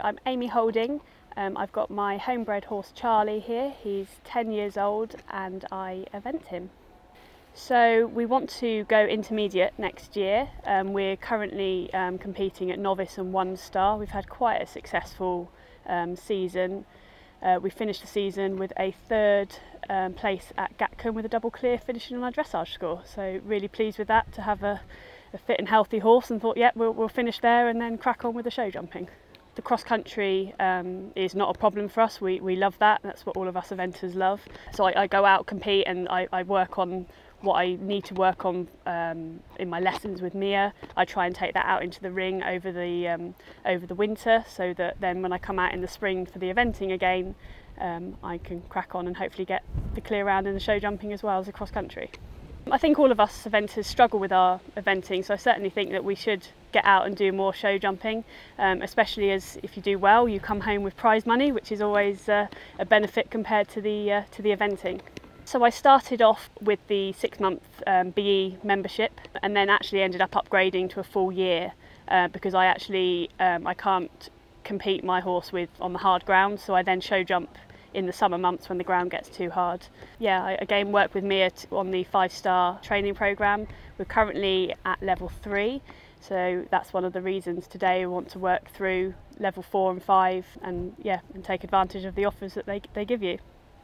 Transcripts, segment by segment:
I'm Amy Houlding. I've got my homebred horse Charlie here. He's 10 years old and I event him. So we want to go intermediate next year. We're currently competing at novice and 1-star. We've had quite a successful season. We finished the season with a 3rd place at Gatcombe with a double clear, finishing on our dressage score. So really pleased with that, to have a fit and healthy horse, and thought, yeah, we'll finish there and then crack on with the show jumping. The cross country is not a problem for us. We love that. That's what all of us eventers love. So I go out, compete, and I work on what I need to work on in my lessons with Mia. I try and take that out into the ring over the winter, so that then when I come out in the spring for the eventing again, I can crack on and hopefully get the clear round in the show jumping as well as the cross country. I think all of us eventers struggle with our eventing, so I certainly think that we should get out and do more show jumping, especially as if you do well, you come home with prize money, which is always a benefit compared to the eventing. So I started off with the 6-month BE membership, and then actually ended up upgrading to a full year because I can't compete my horse on the hard ground, so I then show jump in the summer months when the ground gets too hard. Yeah, I again work with Mia on the 5-star training programme. We're currently at level 3, so that's one of the reasons today we want to work through level 4 and 5 and take advantage of the offers that they give you.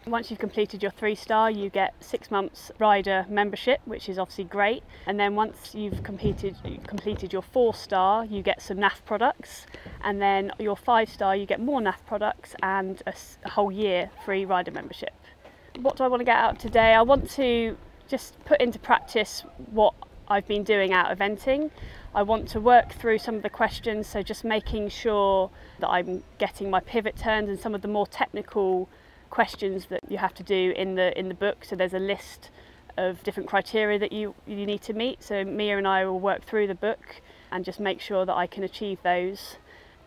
Once you've completed your 3-star, you get 6 months rider membership, which is obviously great. And then once you've completed your 4-star, you get some NAF products. And then your 5-star, you get more NAF products and a whole year free rider membership. What do I want to get out today? I want to just put into practice what I've been doing out eventing. I want to work through some of the questions, so just making sure that I'm getting my pivot turns and some of the more technical questions that you have to do in the book. So there's a list of different criteria that you need to meet. So Mia and I will work through the book and just make sure that I can achieve those,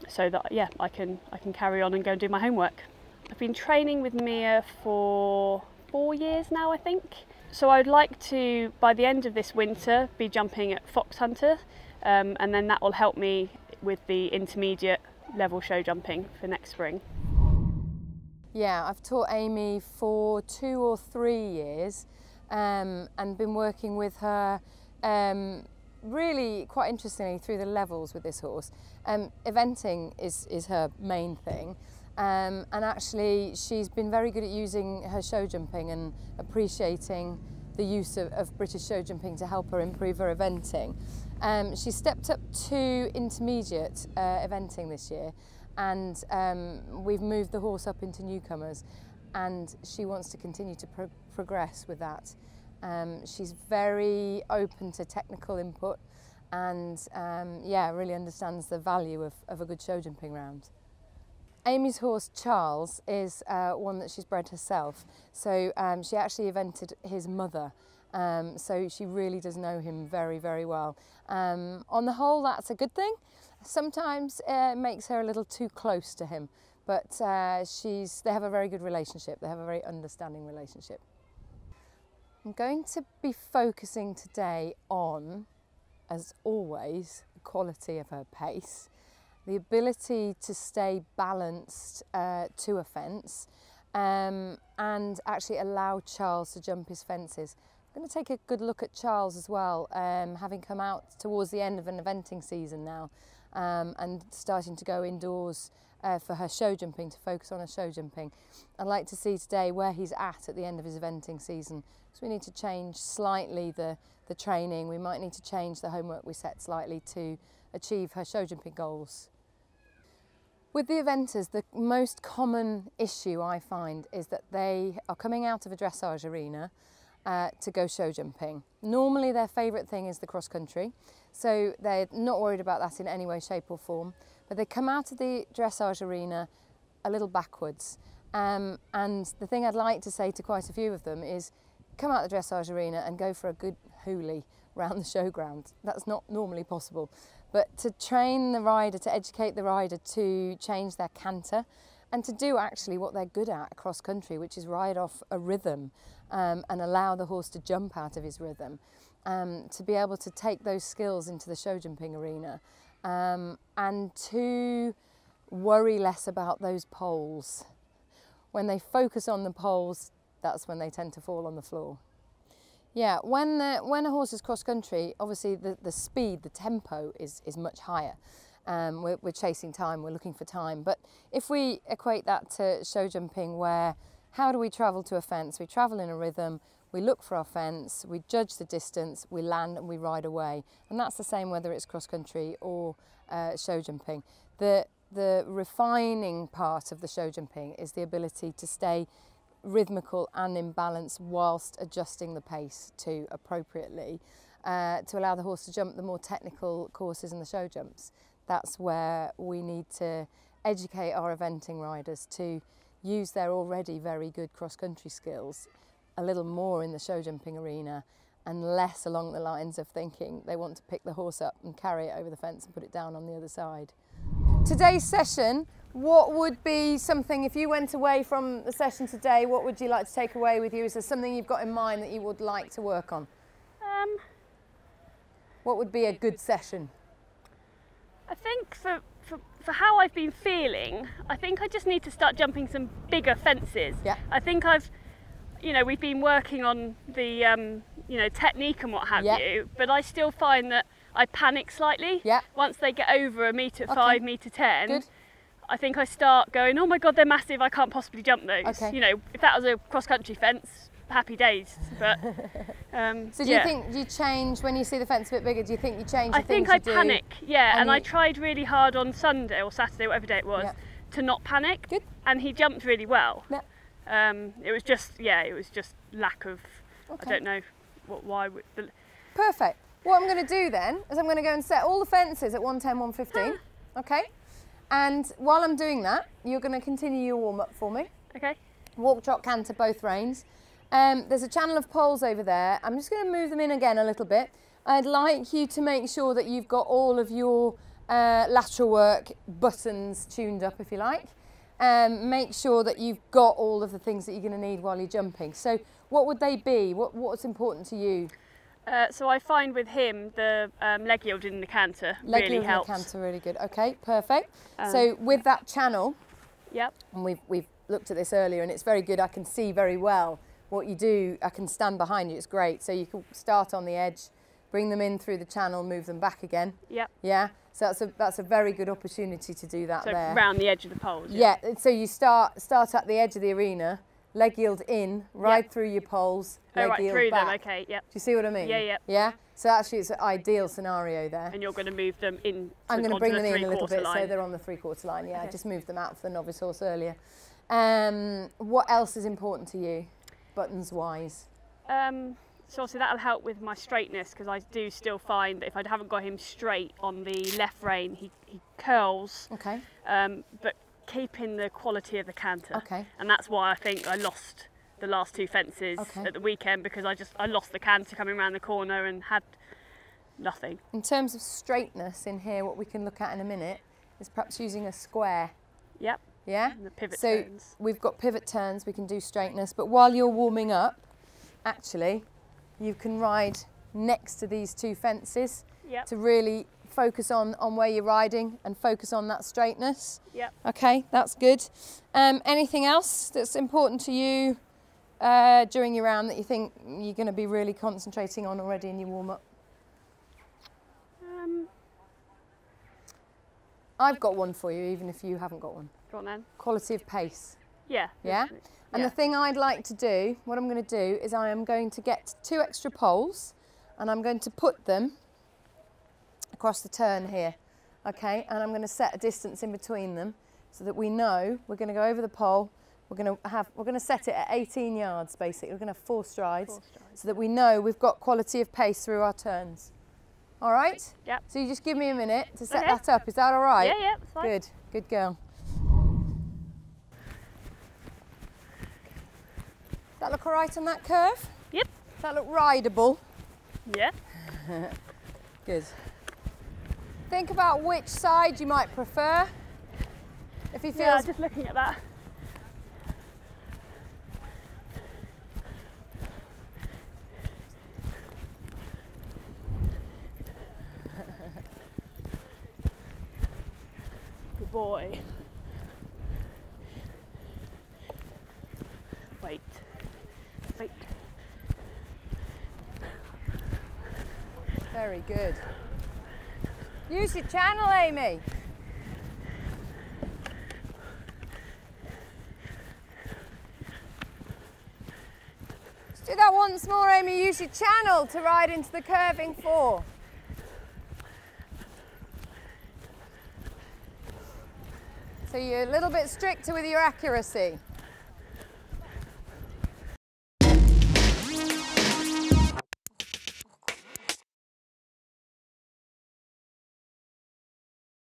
so that I can carry on and go and do my homework. I've been training with Mia for 4 years now, I think. So I'd like to, by the end of this winter, be jumping at Fox Hunter, and then that will help me with the intermediate level show jumping for next spring. Yeah, I've taught Amy for 2 or 3 years and been working with her really quite interestingly through the levels with this horse. Eventing is her main thing, and actually she's been very good at using her show jumping and appreciating the use of British show jumping to help her improve her eventing. She stepped up to intermediate eventing this year, and we've moved the horse up into newcomers, and she wants to continue to progress with that. She's very open to technical input, and really understands the value of a good show jumping round. Amy's horse Charles is one that she's bred herself, so she actually evented his mother, so she really does know him very, very well. On the whole, that's a good thing. Sometimes it makes her a little too close to him, but they have a very good relationship. They have a very understanding relationship. I'm going to be focusing today on, as always, the quality of her pace, the ability to stay balanced to a fence, and actually allow Charles to jump his fences. I'm going to take a good look at Charles as well, having come out towards the end of an eventing season now, and starting to go indoors for her show jumping, to focus on her show jumping. I'd like to see today where he's at the end of his eventing season, because we need to change slightly the training. We might need to change the homework we set slightly to achieve her show jumping goals. With the eventers, the most common issue I find is that they are coming out of a dressage arena to go show jumping. Normally their favourite thing is the cross country, so they're not worried about that in any way, shape or form, but they come out of the dressage arena a little backwards. And the thing I'd like to say to quite a few of them is, come out the dressage arena and go for a good hoolie round the showground. That's not normally possible, but to train the rider, to educate the rider to change their canter, and to do actually what they're good at across country, which is ride off a rhythm and allow the horse to jump out of his rhythm, to be able to take those skills into the show jumping arena, and to worry less about those poles. When they focus on the poles, that's when they tend to fall on the floor. Yeah, when a horse is cross country, obviously the speed, the tempo is much higher. We're chasing time, we're looking for time. But if we equate that to show jumping, where how do we travel to a fence? We travel in a rhythm, we look for our fence, we judge the distance, we land and we ride away. And that's the same whether it's cross country or show jumping. The refining part of the show jumping is the ability to stay rhythmical and in balance whilst adjusting the pace to appropriately to allow the horse to jump the more technical courses and the show jumps. That's where we need to educate our eventing riders to use their already very good cross-country skills a little more in the show jumping arena and less along the lines of thinking they want to pick the horse up and carry it over the fence and put it down on the other side. Today's session, what would be something, if you went away from the session today, what would you like to take away with you? Is there something you've got in mind that you would like to work on? What would be a good session? I think for how I've been feeling, I think I just need to start jumping some bigger fences. Yeah. I think we've been working on the, technique and what have you, but I still find that I panic slightly. Yeah. Once they get over a metre 5, metre 10, good. I think I start going, oh my God, they're massive, I can't possibly jump those. Okay. If that was a cross-country fence, happy days. But so do you think you change when you see the fence a bit bigger? Do you think you change? I think I panic. Yeah, and I tried really hard on Sunday or Saturday, whatever day it was, to not panic. Good. And he jumped really well. Yeah. It was just lack of. I don't know why. Perfect. What I'm going to do then is I'm going to go and set all the fences at 110, 115. Okay. And while I'm doing that, you're going to continue your warm up for me. Okay. Walk, trot, canter, both reins. There's a channel of poles over there. I'm just going to move them in again a little bit. I'd like you to make sure that you've got all of your lateral work buttons tuned up, if you like. Make sure that you've got all of the things that you're going to need while you're jumping. So what would they be? What's important to you? So I find with him the leg yield in the canter leg really yield helps. In the canter really good. Okay, perfect. So with that channel, and we've looked at this earlier, and it's very good. I can see very well what you do. I can stand behind you. It's great. So you can start on the edge, bring them in through the channel, move them back again. Yep. Yeah. So that's a very good opportunity to do that there. So around the edge of the poles. Yeah. So you start at the edge of the arena. Leg yield in, ride through your poles, leg right yield through back. them, okay, yep. Do you see what I mean? Yeah, yeah. Yeah? So actually it's an ideal scenario there. And you're going to move them in. I'm going to bring them in a little bit line. so they're on the 3/4 line, yeah. Okay. I just moved them out for the novice horse earlier. What else is important to you, buttons wise? So obviously that'll help with my straightness, because I do still find that if I haven't got him straight on the left rein, he curls. Okay. But keeping the quality of the canter. Okay. And that's why I think I lost the last 2 fences at the weekend, because I lost the canter coming around the corner and had nothing. In terms of straightness in here, what we can look at in a minute is perhaps using a square. Yep. Yeah? And the pivot turns. So we've got pivot turns, we can do straightness, but while you're warming up, actually, you can ride next to these 2 fences to really focus on where you're riding and focus on that straightness. Yep. Okay, that's good. Anything else that's important to you during your round that you think you're going to be really concentrating on already in your warm-up? I've got one for you, even if you haven't got one. Go on then. Quality of pace. Yeah. Yeah? And the thing I'd like to do, what I'm going to do is I am going to get 2 extra poles and I'm going to put them across the turn here. Okay, and I'm going to set a distance in between them so that we know we're going to go over the pole. We're going to set it at 18 yards basically. We're going to have 4 strides, so that we know we've got quality of pace through our turns. All right? Yep. So you just give me a minute to set that up. Is that all right? Yeah, yeah, it's fine. Good, good girl. Does that look all right on that curve? Yep. Does that look rideable? Yeah. Good. Think about which side you might prefer. If you feel just looking at that. Good boy. Very good. Use your channel, Amy. Let's do that once more, Amy. Use your channel to ride into the curving 4. So you're a little bit stricter with your accuracy.